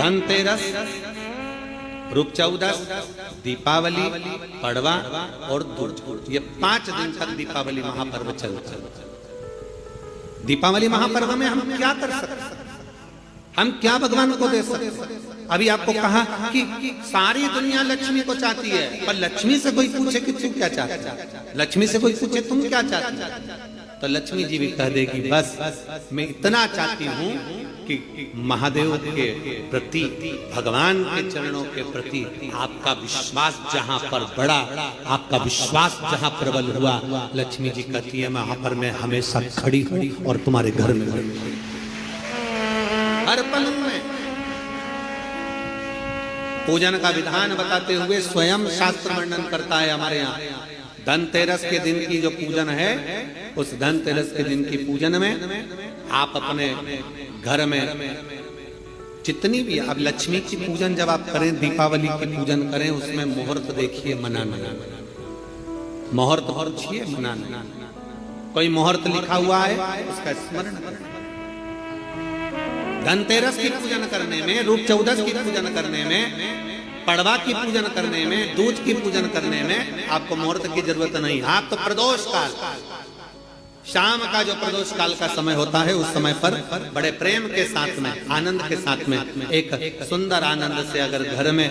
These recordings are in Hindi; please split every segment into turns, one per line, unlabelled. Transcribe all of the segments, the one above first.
धनतेरस, रूप चौदस, दीपावली, पड़वा और दूज, ये 5 दिन तक दीपावली महापर्व चलता है। दीपावली महापर्व में हम क्या कर सकते हैं? हम क्या भगवान को दे सकते हैं? अभी आपको कहा कि सारी दुनिया लक्ष्मी को चाहती है, पर लक्ष्मी से कोई पूछे कि तू क्या चाहता है, लक्ष्मी से कोई पूछे तुम क्या चाहती है, तो लक्ष्मी जी भी कह देगी बस मैं इतना चाहती हूँ कि महादेव के प्रति, भगवान के चरणों के प्रति आपका विश्वास जहाँ पर बढ़ा, आपका विश्वास जहाँ प्रबल हुआ, लक्ष्मी जी कहती है वहां पर मैं हमेशा खड़ी हूँ और तुम्हारे घर में हर पल में। पूजन का विधान बताते हुए स्वयं शास्त्र वर्णन करता है हमारे यहाँ। धनतेरस के दिन की जो पूजन है, उस धनतेरस के दिन की पूजन में आप अपने घर में जितनी भी, अब लक्ष्मी की पूजन जब आप करें, दीपावली की पूजन करें, उसमें मुहूर्त देखिए, मनाना, मुहूर्त पूछिए, मनाना। कोई मुहूर्त लिखा हुआ है उसका स्मरण करें। धनतेरस की पूजन करने में, रूप चौदस की पूजन करने में, पड़वा की पूजन करने में, दूज की पूजन करने में आपको मुहूर्त की जरूरत नहीं। आप तो प्रदोष काल, शाम का जो प्रदोष काल का समय होता है, उस समय पर बड़े प्रेम के साथ में, आनंद के साथ में, एक सुंदर आनंद से, अगर घर में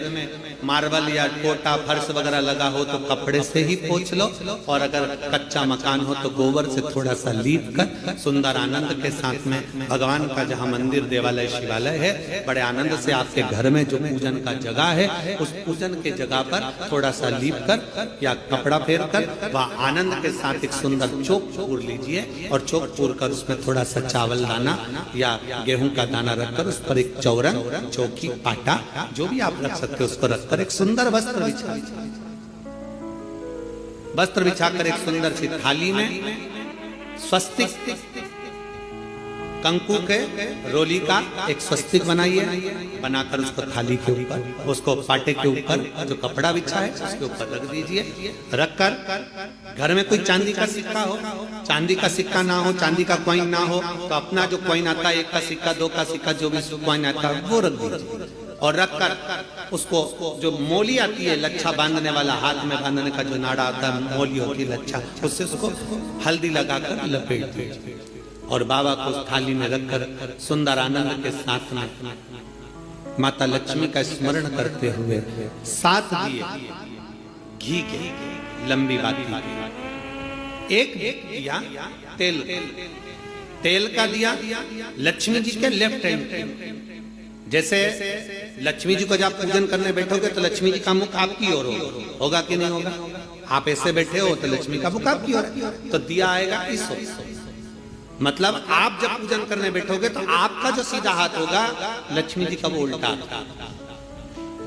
मार्बल या कोटा फर्श वगैरह लगा हो तो कपड़े से ही पोंछ लो, और अगर कच्चा मकान हो तो गोबर से थोड़ा सा लीप कर सुंदर आनंद के साथ में, भगवान का जहाँ मंदिर, देवालय, शिवालय है, बड़े आनंद से आपके घर में जो पूजन का जगह है, उस पूजन के जगह पर थोड़ा सा लीप कर या कपड़ा फेर कर वह आनंद के साथ एक सुंदर चौक पूर लीजिए, और चौक पूर कर उसमें थोड़ा सा चावल दाना या गेहूं का दाना रखकर उस पर एक चौरंग, चौकी, पाटा, जो भी आप रख सकते हो उसको रखकर एक सुंदर वस्त्र बिछाकर एक सुंदर सी थाली में स्वस्तिक, कंकु के रोली का एक स्वस्तिक बनाइए, बनाकर उसको थाली के ऊपर, उसको पाटे के ऊपर जो कपड़ा बिछा है उसके ऊपर रख दीजिए। रखकर घर में कोई चांदी का सिक्का हो, चांदी का सिक्का ना हो, चांदी का कॉइन ना हो, तो अपना जो कॉइन आता है, 1 का सिक्का, 2 का सिक्का, जो भी कॉइन आता है वो रख दीजिए। और रखकर उसको जो मोली आती है, लच्छा बांधने वाला, हाथ में बांधने का जो नाड़ा आता है, मोली होती है लच्छा, उससे उसको हल्दी लगाकर लपेट दीजिए और बाबा को उस थाली में रखकर सुंदर आनंद के साथ में माता लक्ष्मी का स्मरण करते हुए 7 दिए घी के, लंबी बाती, एक दिया तेल का दिया लक्ष्मी जी के लेफ्ट हैंड। जैसे लक्ष्मी जी को जब आप पूजन करने बैठोगे तो लक्ष्मी जी का मुख आपकी ओर होगा कि नहीं होगा? आप ऐसे बैठे हो तो लक्ष्मी का मुख आपकी ओर, तो दिया आएगा इस ओर। मतलब आप जब पूजन करने बैठोगे तो आपका जो सीधा हाथ होगा, लक्ष्मी जी का वो उल्टा,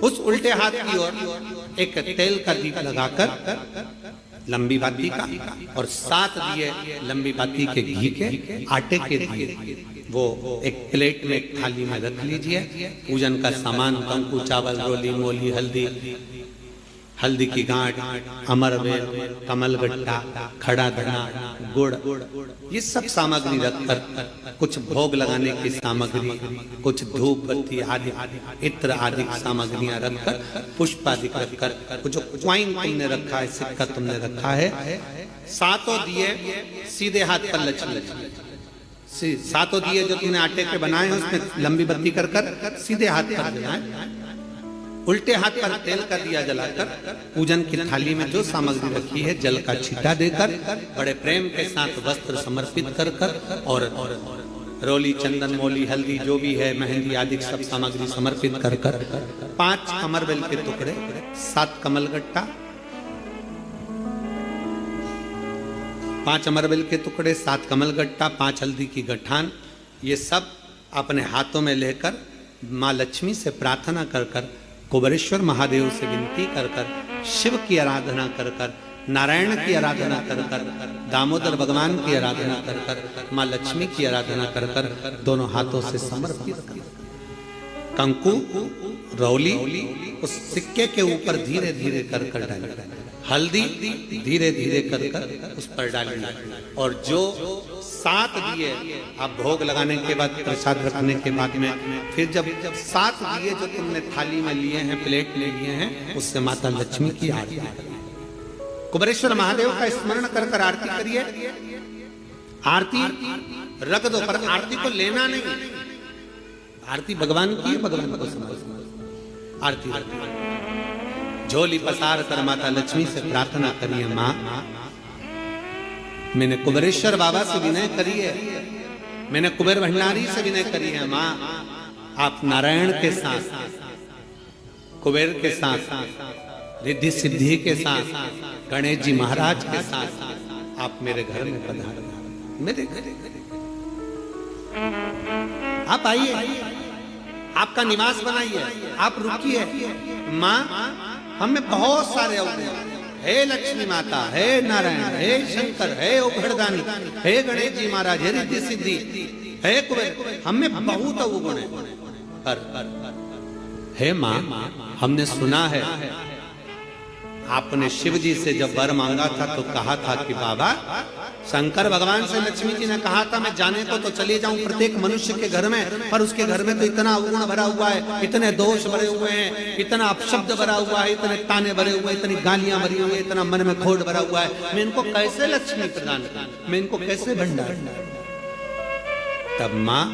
उस उल्टे हाथ की ओर एक तेल का दीप लगाकर लंबी बाती का, और 7 दिए लंबी बाती के घी के, आटे के दिए, वो एक प्लेट में, एक थाली में रख लीजिए। पूजन का सामान, कंकु, चावल, रोली, मोली, हल्दी की गांठ, अमरवेल, कमलगट्टा, खड़ा धना, गुड़, ये सब सामग्री रखकर, कुछ भोग लगाने की सामग्री, कुछ धूप बत्ती आदि, इत्र आदि सामग्रियां रखकर, पुष्प आदि रखकर, जो क्वाइन तुमने रखा है, सिक्का तुमने रखा है, 7 दिए सीधे हाथ पर लक्ष्मी, 7 दिए जो तुमने आटे के बनाए हैं उसमें लंबी बत्ती कर सीधे हाथ पर जलाएं। उल्टे हाथ पर तेल का दिया जलाकर पूजन की थाली में जो सामग्री रखी है जल का छींटा देकर, बड़े प्रेम के साथ वस्त्र समर्पित कर और रोली, चंदन, मोली, हल्दी जो भी है, मेहंदी आदि सब सामग्री समर्पित कर 5 अमरवेल के टुकड़े, 7 कमलगट्टा, 5 अमरवेल के टुकड़े, 7 कमलगट्टा, 5 हल्दी की गठान, ये सब अपने हाथों में लेकर माँ लक्ष्मी से प्रार्थना कर कुबेरेश्वर महादेव से विनती कर शिव की आराधना कर नारायण की आराधना कर दामोदर भगवान की आराधना कर माँ लक्ष्मी की आराधना कर दोनों हाथों से समर्पित कर कंकु, रौली उस सिक्के के ऊपर धीरे धीरे कर डाल, हल्दी धीरे धीरे कर उस पर डालना, और जो 7 दिए आप भोग लगाने के बाद, प्रसाद रखने के बाद में, फिर जब 7 दिए जो तुमने थाली में लिए हैं, प्लेट में लिए हैं, उससे माता लक्ष्मी की आरती करिए। कुबेरेश्वर महादेव का स्मरण कर कर आरती करिए। आरती रख दो, पर आरती को लेना नहीं। आरती भगवान की है, भगवान को समझ। आरती झोली पसार कर माता लक्ष्मी से प्रार्थना करिए, माँ मैंने कुबेरेश्वर बाबा से विनय करी है, मैंने कुबेर भंडारी से विनय करी है, माँ आप नारायण के साथ, कुबेर के साथ, रिद्धि सिद्धि के साथ, गणेश जी महाराज के साथ आप मेरे घर में पधारो, मेरे घर आप आइए, आपका निवास बनाइए, आप रुकिए। माँ हमें बहुत सारे अवगुण, हे लक्ष्मी माता, हे नारायण, हे शंकर, हे उघड़दानी, हे गणेश जी महाराज, हे रिद्धि सिद्धि, हे कुबेर, हमें बहुत अवगुण है। पर हे माँ हमने सुना है आपने शिव जी से जब वर मांगा था तो कहा था कि बाबा, शंकर भगवान से लक्ष्मी जी ने कहा था मैं जाने को तो चले जाऊं प्रत्येक मनुष्य के घर में, पर उसके घर में तो इतना अवगुण भरा हुआ है, इतने दोष भरे हुए हैं, इतना अपशब्द भरा हुआ है, इतने ताने भरे हुए हैं, इतनी गालियां भरी हुई है, इतना मन में खोट भरा हुआ है, मैं इनको कैसे लक्ष्मी प्रदान करूं, मैं इनको कैसे भंडार। तब माँ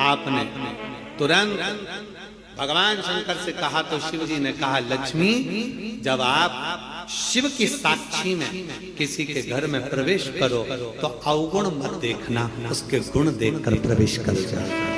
आपने तुरंत भगवान शंकर से कहा तो शिव जी ने कहा, लक्ष्मी जब आप शिव की साक्षी में किसी के घर में प्रवेश करो तो अवगुण मत देखना, उसके गुण देखकर प्रवेश कर जाओ।